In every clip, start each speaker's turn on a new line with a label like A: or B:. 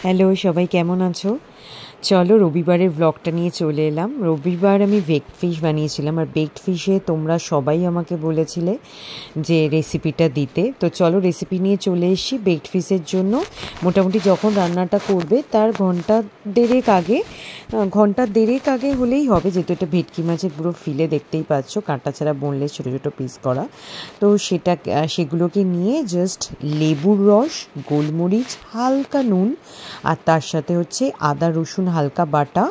A: Hello, সবাই কেমন আছো? চলো রবিবারের ব্লগটা নিয়ে চলে এলাম। রবিবার আমি বেকড ফিশ বানিয়েছিলাম, আর বেকড ফিশে তোমরা সবাই আমাকে বলেছিলে যে রেসিপিটা দিতে। তো চলো রেসিপি নিয়ে চলে এসেছি। বেকড ফিশের জন্য মোটামুটি যখন রান্নাটা করবে তার ঘন্টা দেড়েক আগে হলেই হবে, যেহেতু এটা ভেটকি মাছের পুরো ফিলে দেখতেই পাচ্ছ, কাঁটা ছাড়া বোনলেস ছোটো ছোটো পিস করা। তো সেগুলোকে নিয়ে জাস্ট লেবুর রস, গোলমরিচ, হালকা নুন, আর তার সাথে হচ্ছে আদা রসুন হালকা বাটা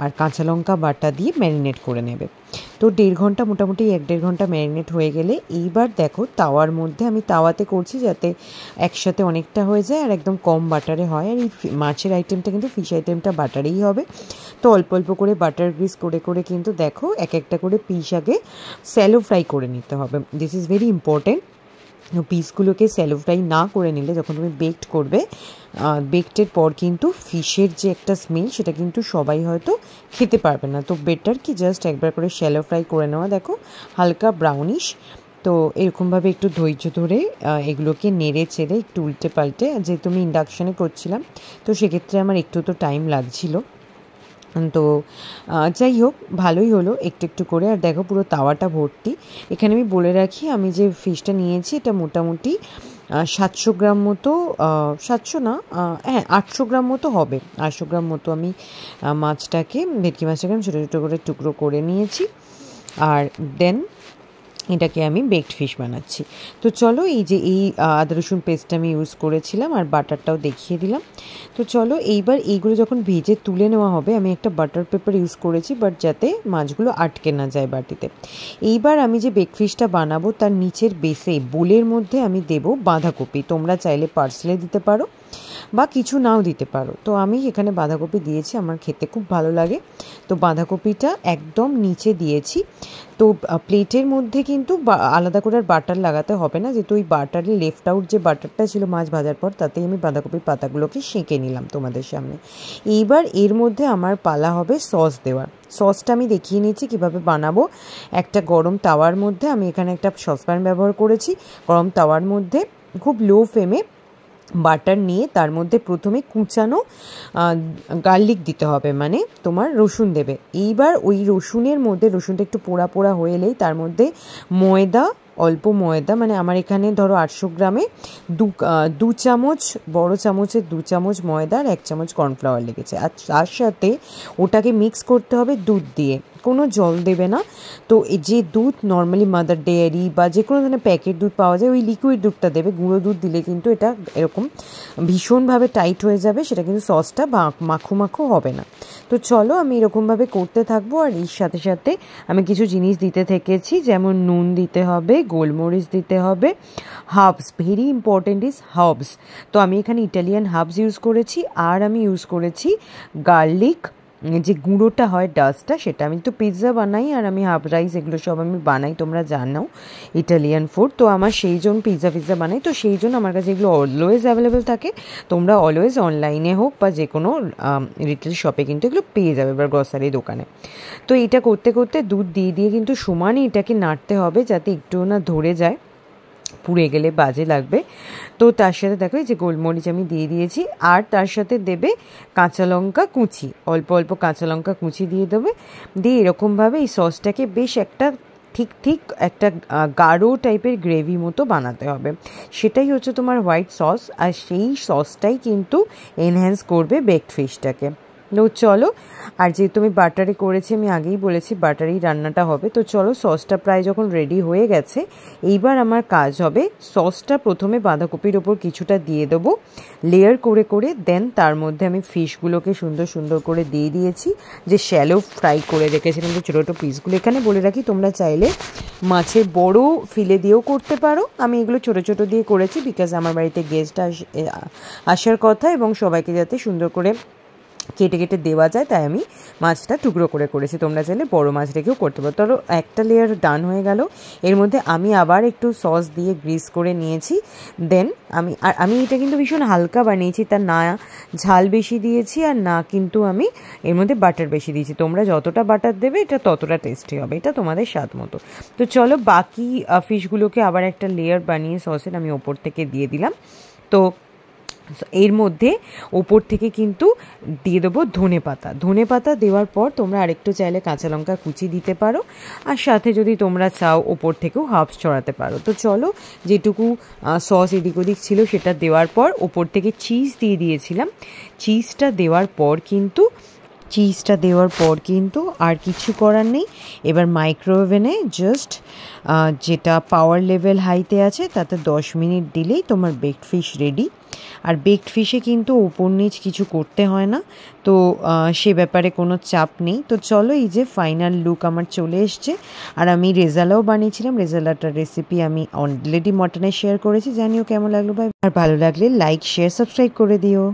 A: আর কাঁচা লঙ্কা বাটা দিয়ে ম্যারিনেট করে নেবে। তো মোটামুটি 1-1.5 ঘন্টা ম্যারিনেট হয়ে গেলে এইবার দেখো তাওয়ার মধ্যে, আমি তাওয়াতে করছি যাতে একসাথে অনেকটা হয়ে যায় আর একদম কম বাটারে হয়। আর এই মাছের আইটেমটা কিন্তু ফিশ আইটেমটা বাটারেই হবে। তো অল্প অল্প করে বাটার গ্রিস করে করে কিন্তু দেখো এক একটা করে পিস আগে স্যালো ফ্রাই করে নিতে হবে। This is very important. পিসগুলোকে স্যালো ফ্রাই না করে নিলে যখন তুমি বেকড করবে, বেকডের পর কিন্তু ফিশের যে একটা স্মেল সেটা কিন্তু সবাই হয়তো খেতে পারবে না। তো বেটার কি জাস্ট একবার করে শ্যালো ফ্রাই করে নেওয়া। দেখো হালকা ব্রাউনিশ। তো এরকমভাবে একটু ধৈর্য ধরে এগুলোকে নেড়ে চেড়ে একটু উল্টে পাল্টে, যেহেতু আমি ইন্ডাকশানে করছিলাম তো সেক্ষেত্রে আমার একটু তো টাইম লাগছিলো। তো যাই হোক, ভালোই হলো একটু একটু করে। আর দেখো পুরো তাওয়াটা ভর্তি। এখানে আমি বলে রাখি, আমি যে ফিশটা নিয়েছি এটা মোটামুটি 700 গ্রাম মতো, 700 না, হ্যাঁ 800 গ্রাম মতো হবে। 800 গ্রাম মতো আমি ভেটকি মাছটাকে আমি ছোটো ছোটো করে টুকরো করে নিয়েছি। আর দেন এটাকে আমি বেকড ফিশ বানাচ্ছি। তো চলো, এই আদা রসুন পেস্টটা আমি ইউজ করেছিলাম আর বাটারটাও দেখিয়ে দিলাম। তো চলো এইবার এইগুলো যখন ভেজে তুলে নেওয়া হবে, আমি একটা বাটার পেপার ইউজ করেছি বাট যাতে মাছগুলো আটকে না যায় বাটিতে। এইবার আমি যে বেকড ফিশটা বানাবো তার নিচের বেসে বোলের মধ্যে আমি দেবো বাঁধাকপি। তোমরা চাইলে পার্সলে দিতে পারো বা কিছু নাও দিতে পারো। তো আমি এখানে বাঁধাকপি দিয়েছি, আমার খেতে খুব ভালো লাগে। তো বাঁধাকপিটা একদম নিচে দিয়েছি। তো প্লেটের মধ্যে কিন্তু আলাদা করে আর বাটার লাগাতে হবে না, যেহেতু ওই বাটারের লেফট আউট যে বাটারটা ছিল মাছ ভাজার পর, তাতেই আমি বাঁধাকপির পাতাগুলোকে সেঁকে নিলাম তোমাদের সামনে। এইবার এর মধ্যে আমার পালা হবে সস দেওয়ার। সসটা আমি দেখিয়ে নিয়েছি কীভাবে বানাবো। একটা গরম তাওয়ার মধ্যে, আমি এখানে একটা সসপ্যান ব্যবহার করেছি। গরম তাওয়ার মধ্যে খুব লো ফ্লেমে বাটার নিয়ে তার মধ্যে প্রথমে কুচানো গার্লিক দিতে হবে, মানে তোমার রসুন দেবে। এইবার ওই রসুনের মধ্যে, রসুনটা একটু পোড়া পোড়া হয়ে এলেই তার মধ্যে অল্প ময়দা, মানে আমার এখানে ধরো 800 গ্রামে 2 চামচ, বড় চামচের 2 চামচ ময়দা আর 1 চামচ কর্নফ্লাওয়ার লেগেছে। আর তার সাথে ওটাকে মিক্স করতে হবে দুধ দিয়ে, কোনো জল দেবে না। তো এই যে দুধ নর্মালি মাদার ডেয়ারি বা যে কোনো ধরনের প্যাকেট দুধ পাওয়া যায়, ওই লিকুইড দুধটা দেবে। গুঁড়ো দুধ দিলে কিন্তু এটা এরকম ভীষণভাবে টাইট হয়ে যাবে, সেটা কিন্তু সসটা মাখো মাখো হবে না। তো চলো আমি এরকমভাবে করতে থাকবো। আর এর সাথে সাথে আমি কিছু জিনিস দিতে থেকেছি, যেমন নুন দিতে হবে, গোলমরিচ দিতে হবে, herbs, very important is herbs. তো আমি এখানে ইটালিয়ান হার্বস ইউজ করেছি, আর আমি ইউজ করেছি গার্লিক, যে গুঁড়োটা হয় ডাস্টটা, সেটা। আমি তো পিৎজা বানাই আর আমি হাফ রাইস এগুলো সব আমি বানাই, তোমরা জানো ইটালিয়ান ফুড। তো আমার সেই জন্য পিৎজা বানাই, তো সেই জন্য আমার কাছে এগুলো অলওয়েজ অ্যাভেলেবেল থাকে। তোমরা অলওয়েজ অনলাইনে হোক বা যে কোনো রিটেল শপে কিন্তু এগুলো পেয়ে যাবে, বা গ্রসারি দোকানে। তো এটা করতে করতে দুধ দিয়ে দিয়ে কিন্তু সমানই এটাকে নাড়তে হবে, যাতে একটু না ধরে যায়, পুড়ে গেলে বাজে লাগবে। তো তার সাথে দেখো এই যে গোলমরিচ আমি দিয়ে দিয়েছি, আর তার সাথে দেবে কাঁচা লঙ্কা কুচি, অল্প অল্প কাঁচা লঙ্কা কুচি দিয়ে দেবে। দিয়ে এরকমভাবে এই সসটাকে বেশ একটা ঠিক একটা গাঢ় টাইপের গ্রেভি মতো বানাতে হবে। সেটাই হচ্ছে তোমার হোয়াইট সস, আর সেই সসটাই কিন্তু এনহ্যান্স করবে বেকড ফিশটাকে। তো চলো, আর যেহেতু আমি বাটারে করেছি, আমি আগেই বলেছি বাটারেই রান্নাটা হবে। তো চলো, সসটা প্রায় যখন রেডি হয়ে গেছে, এইবার আমার কাজ হবে সসটা প্রথমে বাঁধাকপির ওপর কিছুটা দিয়ে দেবো লেয়ার করে করে। দেন তার মধ্যে আমি ফিশগুলোকে সুন্দর সুন্দর করে দিয়ে দিয়েছি, যে শ্যালো ফ্রাই করে রেখেছিলাম যে ছোটো ছোটো পিসগুলো। এখানে বলে রাখি, তোমরা চাইলে মাছের বড় ফিলে দিয়েও করতে পারো। আমি এগুলো ছোটো ছোটো দিয়ে করেছি, বিকজ আমার বাড়িতে গেস্ট আসার কথা এবং সবাইকে যাতে সুন্দর করে কেটে কেটে দেওয়া যায়, তাই আমি মাছটা টুকরো করে করেছি। তোমরা চাইলে বড়ো মাছ রেখেও করতে পারো। ধরো একটা লেয়ার ডান হয়ে গেল, এর মধ্যে আমি আবার একটু সস দিয়ে গ্রিস করে নিয়েছি। দেন আমি এটা কিন্তু ভীষণ হালকা বানিয়েছি, তার না ঝাল বেশি দিয়েছি আর না কিন্তু আমি এর মধ্যে বাটার বেশি দিয়েছি। তোমরা যতটা বাটার দেবে এটা ততটা টেস্টি হবে, এটা তোমাদের স্বাদ মতো। তো চলো, বাকি ফিশগুলোকে আবার একটা লেয়ার বানিয়ে সসের আমি ওপর থেকে দিয়ে দিলাম। তো এর মধ্যে ওপর থেকে কিন্তু দিয়ে দেবো ধনে পাতা দেওয়ার পর তোমরা আরেকটু চাইলে কাঁচা লঙ্কা কুচি দিতে পারো, আর সাথে যদি তোমরা চাও ওপর থেকেও হাফস ছড়াতে পারো। তো চলো, যেটুকু সস এদিক ওদিক ছিল সেটা দেওয়ার পর ওপর থেকে চিজ দিয়ে দিয়েছিলাম। চিজটা দেওয়ার পর কিন্তু আর কিছু করার নেই। এবার মাইক্রোওভেনে জাস্ট যেটা পাওয়ার লেভেল হাইতে আছে তাতে 10 মিনিট দিলেই তোমার বেকড ফিশ রেডি। আর বেকড ফিশে কিন্তু ওপর নিচ কিছু করতে হয় না, তো সে ব্যাপারে কোনো চাপ নেই। তো চলো, এই যে ফাইনাল লুক আমার চলে এসছে। আর আমি রেজালাও বানিয়েছিলাম, রেজালাটার রেসিপি আমি অলরেডি মটনে শেয়ার করেছি। জানিও কেমন লাগলো ভাই, আর ভালো লাগলে লাইক শেয়ার সাবস্ক্রাইব করে দিও।